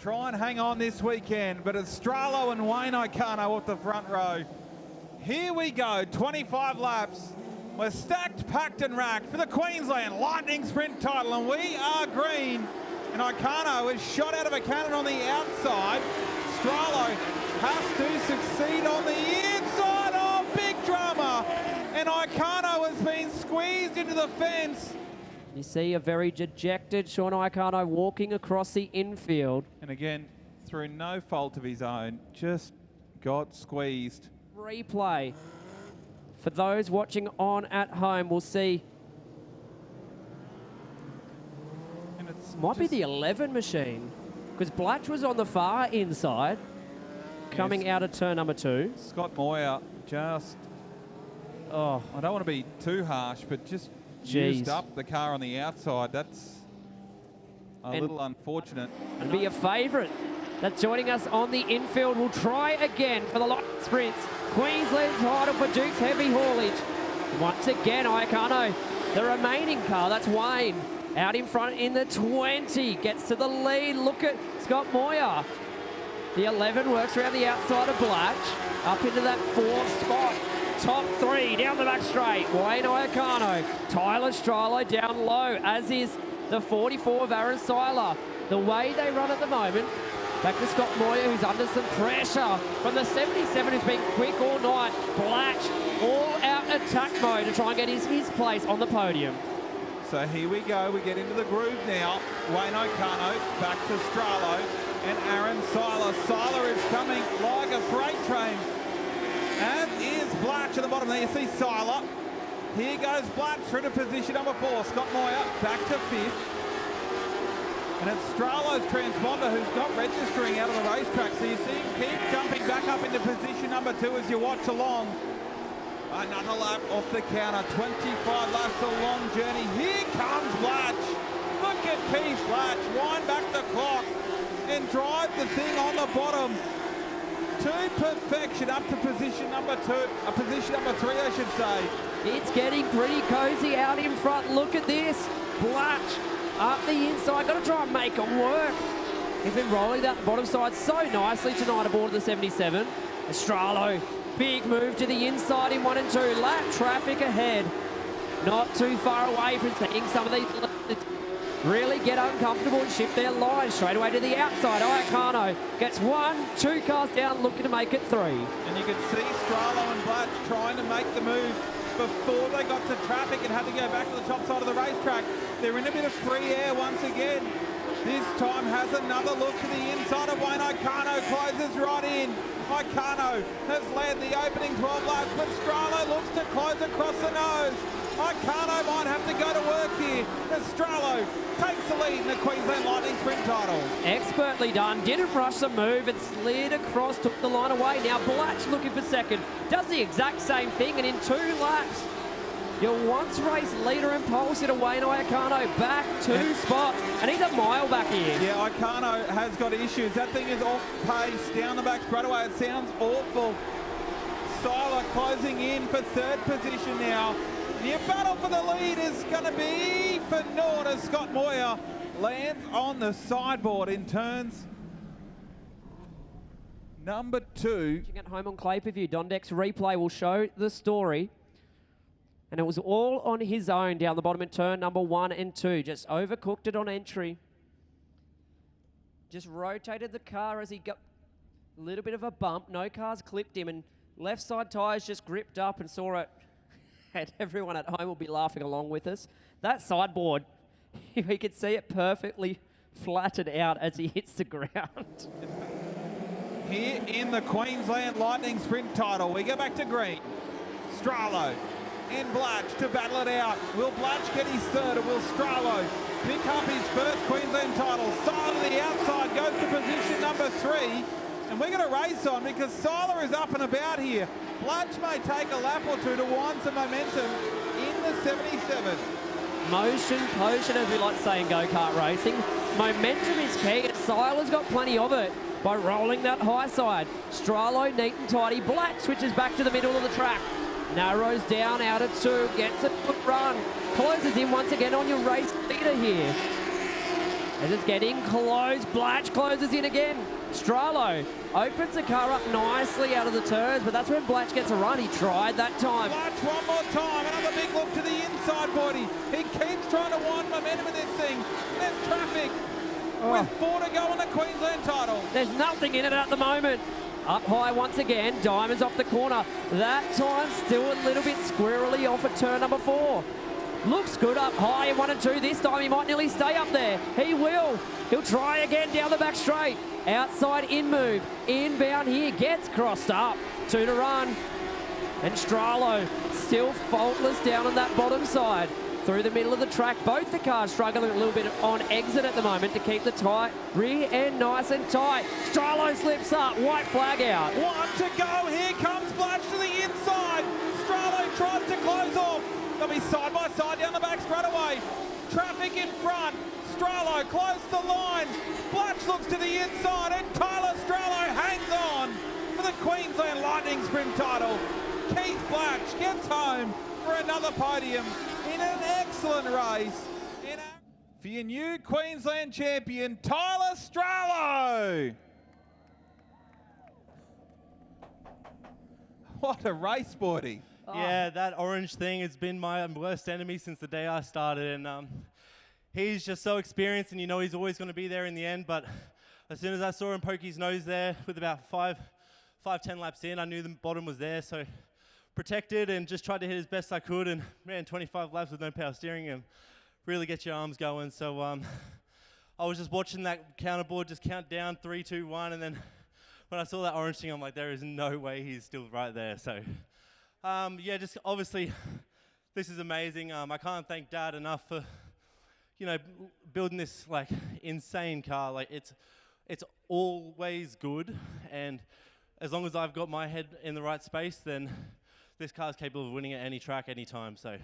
try and hang on this weekend, but it's Stralo and Wayne O'Connor off the front row. Here we go, 25 laps. We're stacked, packed and racked for the Queensland Lightning Sprint title, and we are green. And O'Connor is shot out of a cannon on the outside. Stralo has to succeed on the inside. Oh, big drama. And O'Connor has been squeezed into the fence. You see a very dejected Sean O'Connor walking across the infield. And again, through no fault of his own, just got squeezed. Replay. For those watching on at home, we'll see. And it's might be the 11 machine, because Blatch was on the far inside, coming out of turn number 2. Scott Moyer just, I don't want to be too harsh, but just used up the car on the outside. That's a little unfortunate. And be a favourite that's joining us on the infield. We'll try again for the Light Sprints. Queensland title for Jukes Heavy Haulage. Once again, O'Connor, the remaining car, that's Wayne, out in front in the 20, gets to the lead. Look at Scott Moyer. The 11 works around the outside of Blatch, up into that 4th spot. Top 3 down the back straight. Wayne O'Connor, Tyler Stralo down low, as is the 44 of Aaron Seiler. The way they run at the moment, back to Scott Moyer, who's under some pressure from the 77, who's been quick all night. Blatch, all out attack mode to try and get his place on the podium. So here we go, we get into the groove now. Wayne O'Connor back to Stralo and Aaron Seiler. Seiler is coming like a freight train. And is Blatch at the bottom there. You see Seiler. Here goes Blatch through to position number 4. Scott Moyer back to 5th. And it's Stralo's transponder who's not registering out of the racetrack. So you see him keep jumping back up into position number 2 as you watch along. Another lap off the counter. 25 laps, a long journey. Here comes Blatch. Look at Keith Blatch. Wind back the clock and drive the thing on the bottom to perfection, up to position number 2, position number 3, I should say. It's getting pretty cozy out in front. Look at this. Blatch up the inside. Got to try and make them work. He's been rolling that bottom side so nicely tonight aboard the 77. Stralo, big move to the inside in 1 and 2. Lap traffic ahead. Not too far away from seeing some of these really get uncomfortable and shift their line straight away to the outside. O'Connor gets 1, 2 cars down, looking to make it 3. And you can see Stralo and Blatch trying to make the move before they got to traffic and had to go back to the top side of the racetrack. They're in a bit of free air once again. This time has another look to the inside of Wayne O'Connor, closes right in. O'Connor has led the opening 12 laps, but Stralo looks to close across the nose. O'Connor might have to go to work here as Stralo takes the lead in the Queensland Lightning Sprint title. Expertly done, didn't rush the move and slid across, took the line away. Now Blatch looking for second, does the exact same thing, and in 2 laps, your once race leader and pole sitter Wayne O'Connor back 2 spots, and he's a mile back here. Yeah, O'Connor has got issues. That thing is off pace down the back straightaway. It sounds awful. Seiler closing in for 3rd position now. Your battle for the lead is going to be for naught as Scott Moyer lands on the sideboard in turns number 2. At home on Clay Per View, Dondex replay will show the story. And it was all on his own down the bottom in turn number 1 and 2. Just overcooked it on entry. Just rotated the car as he got a little bit of a bump. No cars clipped him, and left side tyres just gripped up and saw it. And everyone at home will be laughing along with us. That sideboard, we could see it perfectly flattened out as he hits the ground. Here in the Queensland Lightning Sprint title, we go back to green. Stralo and Blatch to battle it out. Will Blatch get his 3rd, or will Stralo pick up his 1st Queensland title? Seiler to the outside, goes to position number 3. And we're going to race on because Seiler is up and about here. Blatch may take a lap or 2 to wind some momentum in the 77. Motion potion, as we like to say in go-kart racing. Momentum is key, and Seiler's got plenty of it by rolling that high side. Stralo neat and tidy. Blatch switches back to the middle of the track. Narrows down out at 2, gets a good run. Closes in once again on your race leader here. As it's getting close, Blatch closes in again. Stralo opens the car up nicely out of the turns, but that's when Blatch gets a run. He tried that time. Blatch one more time, another big look to the inside body. He keeps trying to wind momentum in this thing. There's traffic with 4 to go on the Queensland title. There's nothing in it at the moment. Up high once again, Diamond's off the corner. That time still a little bit squirrely off at turn number 4. Looks good up high in 1 and 2. This time he might nearly stay up there. He will. He'll try again down the back straight. Outside in move. Inbound here. Gets crossed up. 2 to run. And Stralo still faultless down on that bottom side. Through the middle of the track. Both the cars struggling a little bit on exit at the moment to keep the tight rear end nice and tight. Stralo slips up. White flag out. 1 to go. Here comes Blatch to the inside. Stralo tries to close off. They'll be side by side down the back straight away. Traffic in front. Stralo close the line. Blatch looks to the inside and Tyler Stralo hangs on for the Queensland Lightning Sprint title. Keith Blatch gets home for another podium in an excellent race. For your new Queensland champion, Tyler Stralo. What a race, Sporty. Yeah, that orange thing has been my worst enemy since the day I started, and he's just so experienced, and you know he's always going to be there in the end. But as soon as I saw him poke his nose there with about 10 laps in, I knew the bottom was there, so protected and just tried to hit as best I could, and ran 25 laps with no power steering and really get your arms going. So I was just watching that counter board just count down 3, 2, 1, and then when I saw that orange thing, I'm like, there is no way he's still right there. So yeah, just obviously this is amazing. I can't thank Dad enough for, you know, building this like insane car. Like it's always good, and as long as I've got my head in the right space, then this car's capable of winning at any track, any time. So